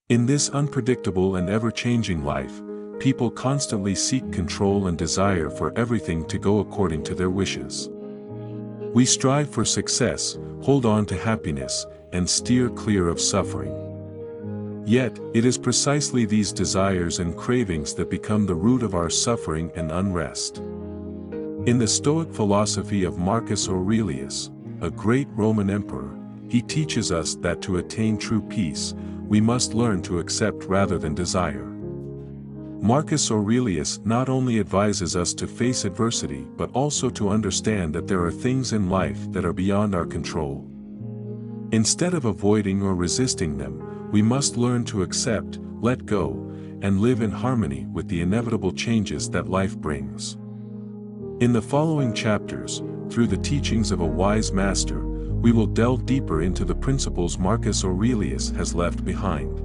In this unpredictable and ever-changing life, people constantly seek control and desire for everything to go according to their wishes. We strive for success, hold on to happiness, and steer clear of suffering. Yet, it is precisely these desires and cravings that become the root of our suffering and unrest. In the Stoic philosophy of Marcus Aurelius, a great Roman emperor, he teaches us that to attain true peace, we must learn to accept rather than desire. Marcus Aurelius not only advises us to face adversity but also to understand that there are things in life that are beyond our control. Instead of avoiding or resisting them, we must learn to accept, let go, and live in harmony with the inevitable changes that life brings. In the following chapters, through the teachings of a wise master, we will delve deeper into the principles Marcus Aurelius has left behind.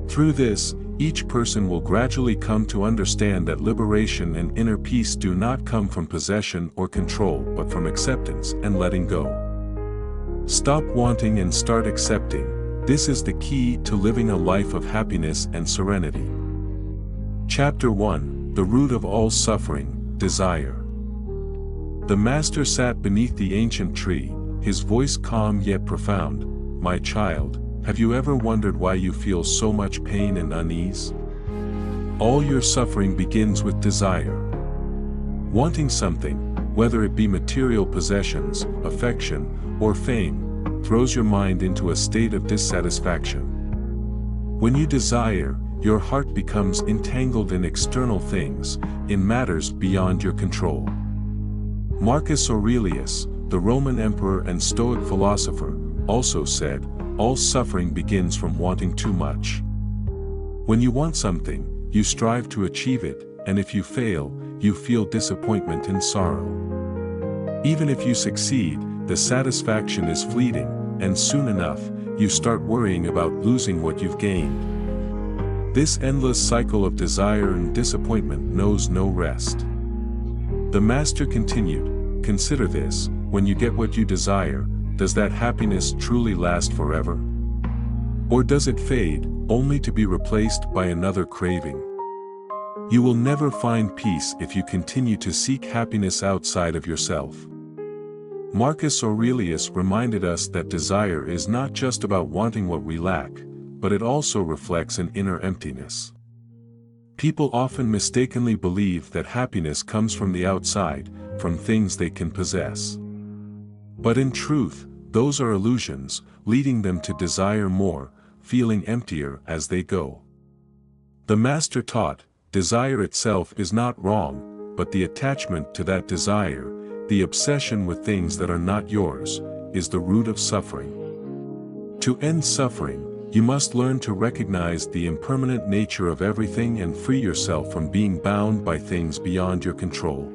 Through this, each person will gradually come to understand that liberation and inner peace do not come from possession or control but from acceptance and letting go. Stop wanting and start accepting. This is the key to living a life of happiness and serenity. Chapter 1: The Root of All Suffering, Desire. The master sat beneath the ancient tree, his voice calm yet profound. My child, have you ever wondered why you feel so much pain and unease? All your suffering begins with desire. Wanting something, whether it be material possessions, affection, or fame, throws your mind into a state of dissatisfaction. When you desire, your heart becomes entangled in external things, in matters beyond your control. Marcus Aurelius, the Roman emperor and Stoic philosopher, also said, all suffering begins from wanting too much. When you want something, you strive to achieve it, and if you fail, you feel disappointment and sorrow. Even if you succeed, the satisfaction is fleeting, and soon enough, you start worrying about losing what you've gained. This endless cycle of desire and disappointment knows no rest. The master continued, consider this, when you get what you desire, does that happiness truly last forever? Or does it fade, only to be replaced by another craving? You will never find peace if you continue to seek happiness outside of yourself. Marcus Aurelius reminded us that desire is not just about wanting what we lack, but it also reflects an inner emptiness. People often mistakenly believe that happiness comes from the outside, from things they can possess. But in truth, those are illusions, leading them to desire more, feeling emptier as they go. The master taught, desire itself is not wrong, but the attachment to that desire, the obsession with things that are not yours, is the root of suffering. To end suffering, you must learn to recognize the impermanent nature of everything and free yourself from being bound by things beyond your control.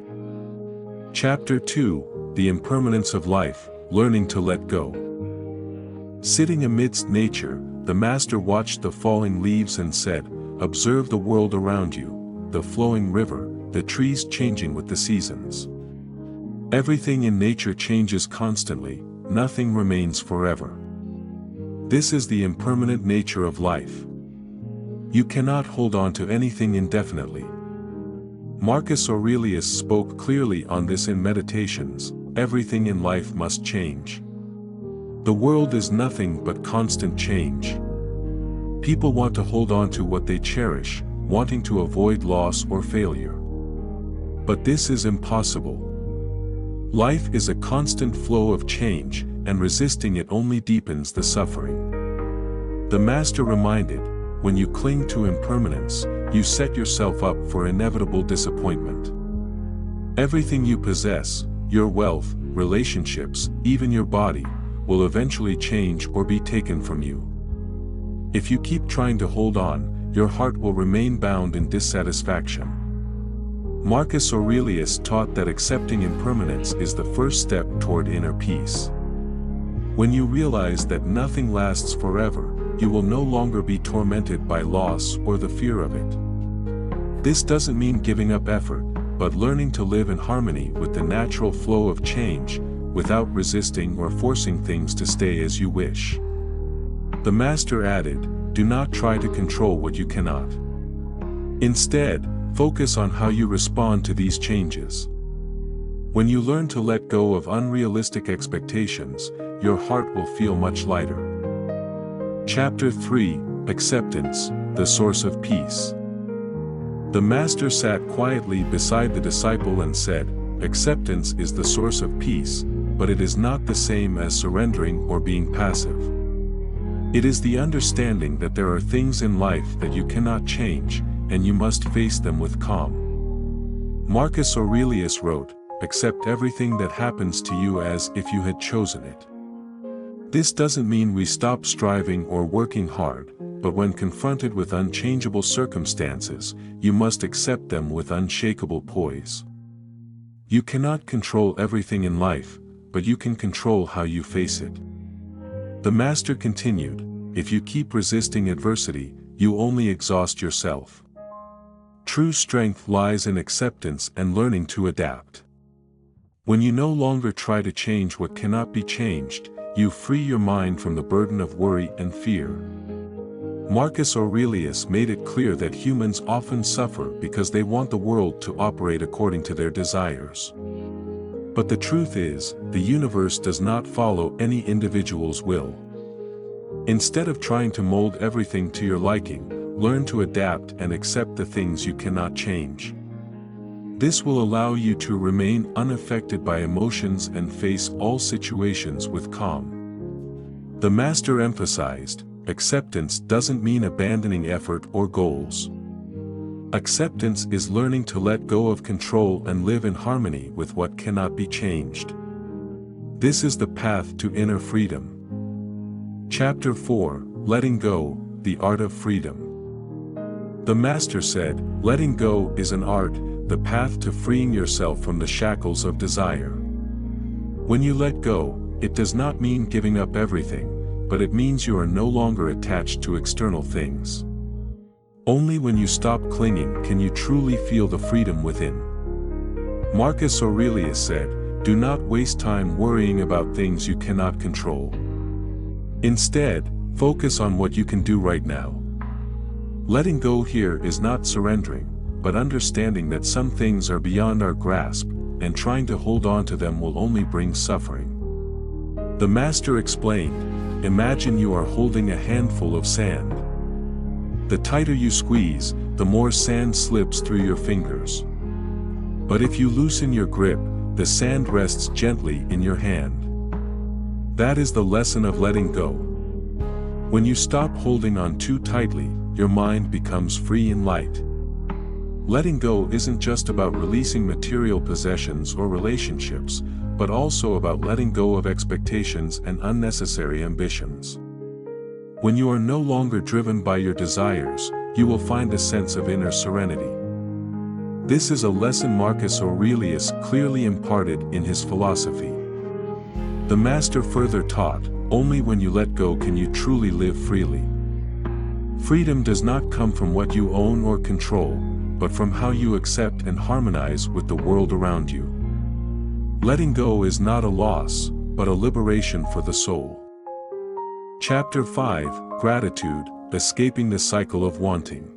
Chapter 2: The Impermanence of Life, Learning to Let Go. Sitting amidst nature, the master watched the falling leaves and said, observe the world around you, the flowing river, the trees changing with the seasons. Everything in nature changes constantly, nothing remains forever. This is the impermanent nature of life. You cannot hold on to anything indefinitely. Marcus Aurelius spoke clearly on this in Meditations. Everything in life must change. The world is nothing but constant change. People want to hold on to what they cherish, wanting to avoid loss or failure. But this is impossible. Life is a constant flow of change, and resisting it only deepens the suffering. The master reminded, when you cling to impermanence, you set yourself up for inevitable disappointment. Everything you possess, your wealth, relationships, even your body, will eventually change or be taken from you. If you keep trying to hold on, your heart will remain bound in dissatisfaction. Marcus Aurelius taught that accepting impermanence is the first step toward inner peace. When you realize that nothing lasts forever, you will no longer be tormented by loss or the fear of it. This doesn't mean giving up effort, but learning to live in harmony with the natural flow of change, without resisting or forcing things to stay as you wish. The master added, do not try to control what you cannot. Instead, focus on how you respond to these changes. When you learn to let go of unrealistic expectations, your heart will feel much lighter. Chapter 3, Acceptance, the Source of Peace. The Master sat quietly beside the disciple and said, "Acceptance is the source of peace, but it is not the same as surrendering or being passive. It is the understanding that there are things in life that you cannot change, and you must face them with calm." Marcus Aurelius wrote, "Accept everything that happens to you as if you had chosen it." This doesn't mean we stop striving or working hard, but when confronted with unchangeable circumstances, you must accept them with unshakable poise. You cannot control everything in life, but you can control how you face it. The Master continued, "If you keep resisting adversity, you only exhaust yourself. True strength lies in acceptance and learning to adapt. When you no longer try to change what cannot be changed, you free your mind from the burden of worry and fear." Marcus Aurelius made it clear that humans often suffer because they want the world to operate according to their desires. But the truth is, the universe does not follow any individual's will. Instead of trying to mold everything to your liking, learn to adapt and accept the things you cannot change. This will allow you to remain unaffected by emotions and face all situations with calm. The Master emphasized, acceptance doesn't mean abandoning effort or goals. Acceptance is learning to let go of control and live in harmony with what cannot be changed. This is the path to inner freedom. Chapter 4, Letting Go, the Art of Freedom. The Master said, "Letting go is an art, the path to freeing yourself from the shackles of desire." When you let go, it does not mean giving up everything, but it means you are no longer attached to external things. Only when you stop clinging can you truly feel the freedom within. Marcus Aurelius said, "Do not waste time worrying about things you cannot control. Instead, focus on what you can do right now." Letting go here is not surrendering, but understanding that some things are beyond our grasp, and trying to hold on to them will only bring suffering. The Master explained, "Imagine you are holding a handful of sand. The tighter you squeeze, the more sand slips through your fingers. But if you loosen your grip, the sand rests gently in your hand." That is the lesson of letting go. When you stop holding on too tightly, your mind becomes free and light. Letting go isn't just about releasing material possessions or relationships, but also about letting go of expectations and unnecessary ambitions. When you are no longer driven by your desires, you will find a sense of inner serenity. This is a lesson Marcus Aurelius clearly imparted in his philosophy. The Master further taught, only when you let go can you truly live freely. Freedom does not come from what you own or control, but from how you accept and harmonize with the world around you. Letting go is not a loss, but a liberation for the soul. Chapter 5, Gratitude, Escaping the Cycle of Wanting.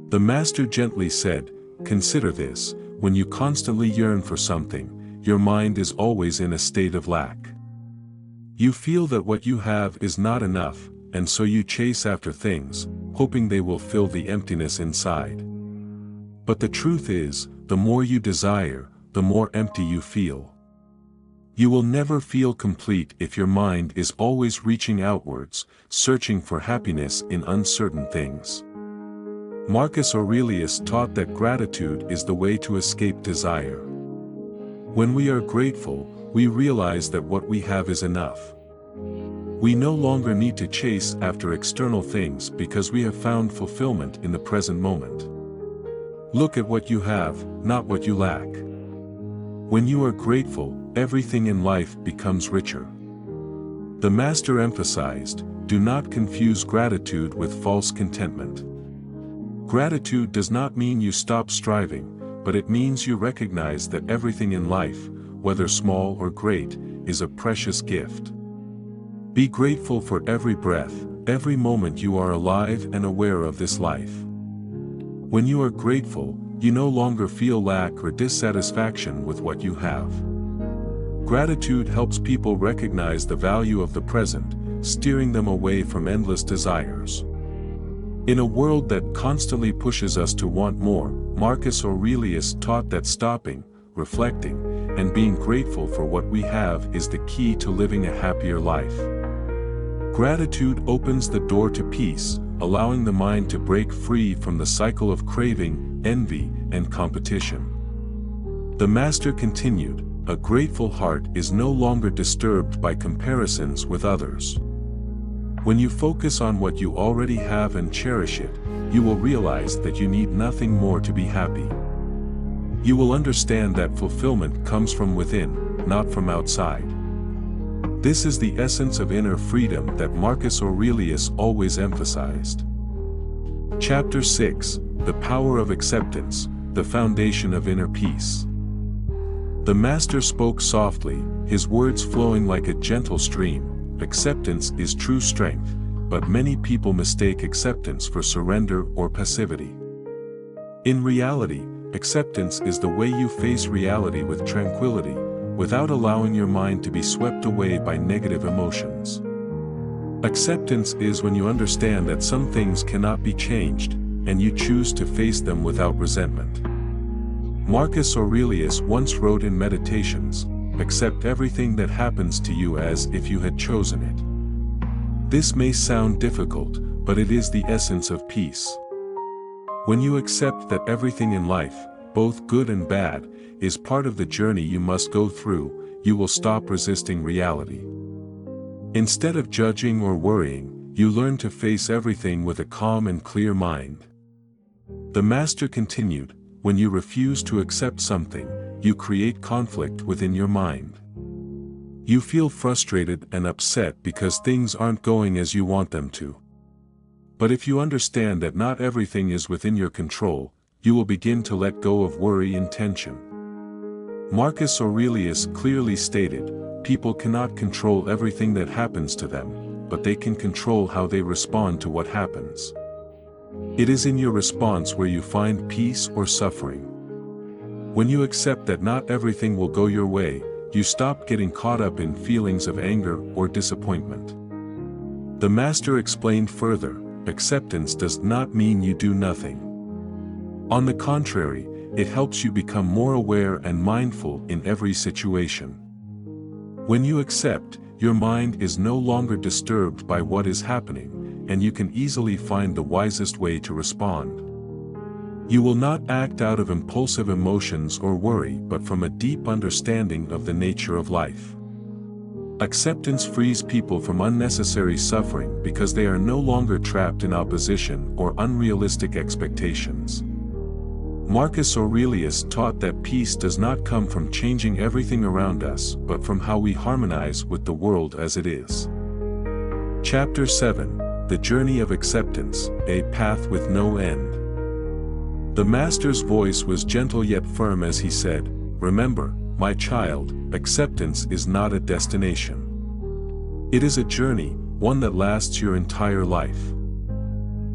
The Master gently said, "Consider this, when you constantly yearn for something, your mind is always in a state of lack. You feel that what you have is not enough, and so you chase after things, hoping they will fill the emptiness inside. But the truth is, the more you desire, the more empty you feel. You will never feel complete if your mind is always reaching outwards, searching for happiness in uncertain things." Marcus Aurelius taught that gratitude is the way to escape desire. When we are grateful, we realize that what we have is enough. We no longer need to chase after external things because we have found fulfillment in the present moment. Look at what you have, not what you lack. When you are grateful, everything in life becomes richer. The Master emphasized, "Do not confuse gratitude with false contentment." Gratitude does not mean you stop striving, but it means you recognize that everything in life, whether small or great, is a precious gift. Be grateful for every breath, every moment you are alive and aware of this life. When you are grateful, you no longer feel lack or dissatisfaction with what you have. Gratitude helps people recognize the value of the present, steering them away from endless desires. In a world that constantly pushes us to want more, Marcus Aurelius taught that stopping, reflecting, and being grateful for what we have is the key to living a happier life. Gratitude opens the door to peace, allowing the mind to break free from the cycle of craving, envy, and competition. The master continued, "A grateful heart is no longer disturbed by comparisons with others." When you focus on what you already have and cherish it, you will realize that you need nothing more to be happy. You will understand that fulfillment comes from within, not from outside. This is the essence of inner freedom that Marcus Aurelius always emphasized. Chapter 6: The Power of Acceptance, the Foundation of Inner Peace. The master spoke softly, his words flowing like a gentle stream. Acceptance is true strength, but many people mistake acceptance for surrender or passivity. In reality, acceptance is the way you face reality with tranquility, without allowing your mind to be swept away by negative emotions. Acceptance is when you understand that some things cannot be changed, and you choose to face them without resentment. Marcus Aurelius once wrote in Meditations, "Accept everything that happens to you as if you had chosen it." This may sound difficult, but it is the essence of peace. When you accept that everything in life, both good and bad, is part of the journey you must go through, you will stop resisting reality. Instead of judging or worrying, you learn to face everything with a calm and clear mind. The master continued, "When you refuse to accept something, you create conflict within your mind. You feel frustrated and upset because things aren't going as you want them to. But if you understand that not everything is within your control, you will begin to let go of worry and tension." Marcus Aurelius clearly stated, "People cannot control everything that happens to them, but they can control how they respond to what happens. It is in your response where you find peace or suffering. When you accept that not everything will go your way, you stop getting caught up in feelings of anger or disappointment." The master explained further, "Acceptance does not mean you do nothing. On the contrary, it helps you become more aware and mindful in every situation. When you accept, your mind is no longer disturbed by what is happening, and you can easily find the wisest way to respond. You will not act out of impulsive emotions or worry but from a deep understanding of the nature of life." Acceptance frees people from unnecessary suffering because they are no longer trapped in opposition or unrealistic expectations. Marcus Aurelius taught that peace does not come from changing everything around us but from how we harmonize with the world as it is. Chapter 7: The Journey of Acceptance, a Path with No End. The master's voice was gentle yet firm as he said, "Remember, my child, acceptance is not a destination. It is a journey, one that lasts your entire life.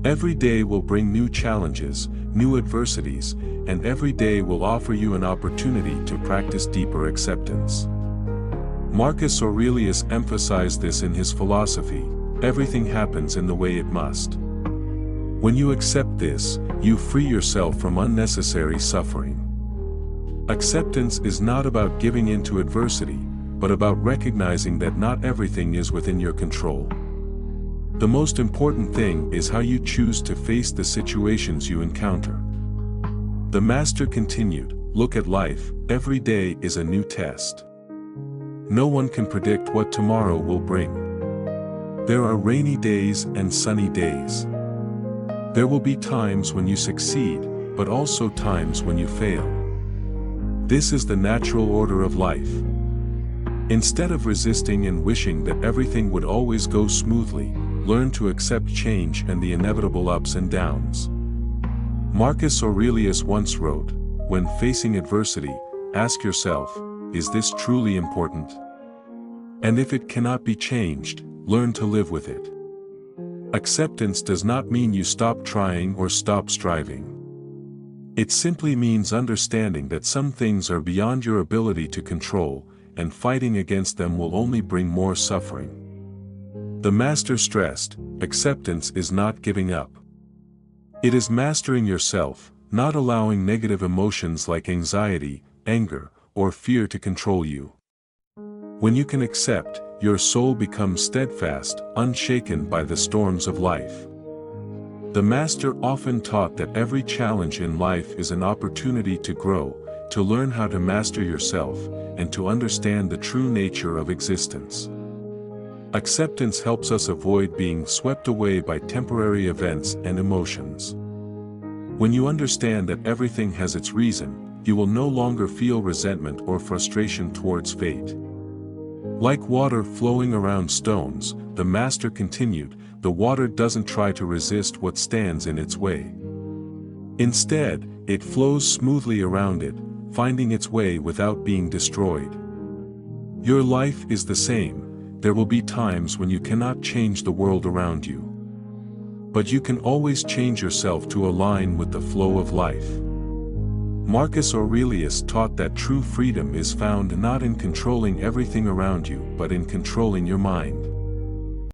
Every day will bring new challenges, new adversities, and every day will offer you an opportunity to practice deeper acceptance." Marcus Aurelius emphasized this in his philosophy, "Everything happens in the way it must." When you accept this, you free yourself from unnecessary suffering. Acceptance is not about giving in to adversity, but about recognizing that not everything is within your control. The most important thing is how you choose to face the situations you encounter. The master continued, "Look at life, every day is a new test. No one can predict what tomorrow will bring. There are rainy days and sunny days. There will be times when you succeed, but also times when you fail. This is the natural order of life. Instead of resisting and wishing that everything would always go smoothly, learn to accept change and the inevitable ups and downs." Marcus Aurelius once wrote, "When facing adversity, ask yourself, is this truly important? And if it cannot be changed, learn to live with it." Acceptance does not mean you stop trying or stop striving. It simply means understanding that some things are beyond your ability to control, and fighting against them will only bring more suffering. The master stressed, acceptance is not giving up. It is mastering yourself, not allowing negative emotions like anxiety, anger, or fear to control you. When you can accept, your soul becomes steadfast, unshaken by the storms of life. The Master often taught that every challenge in life is an opportunity to grow, to learn how to master yourself, and to understand the true nature of existence. Acceptance helps us avoid being swept away by temporary events and emotions. When you understand that everything has its reason, you will no longer feel resentment or frustration towards fate. Like water flowing around stones, the Master continued, the water doesn't try to resist what stands in its way. Instead, it flows smoothly around it, finding its way without being destroyed. Your life is the same. There will be times when you cannot change the world around you. But you can always change yourself to align with the flow of life. Marcus Aurelius taught that true freedom is found not in controlling everything around you but in controlling your mind.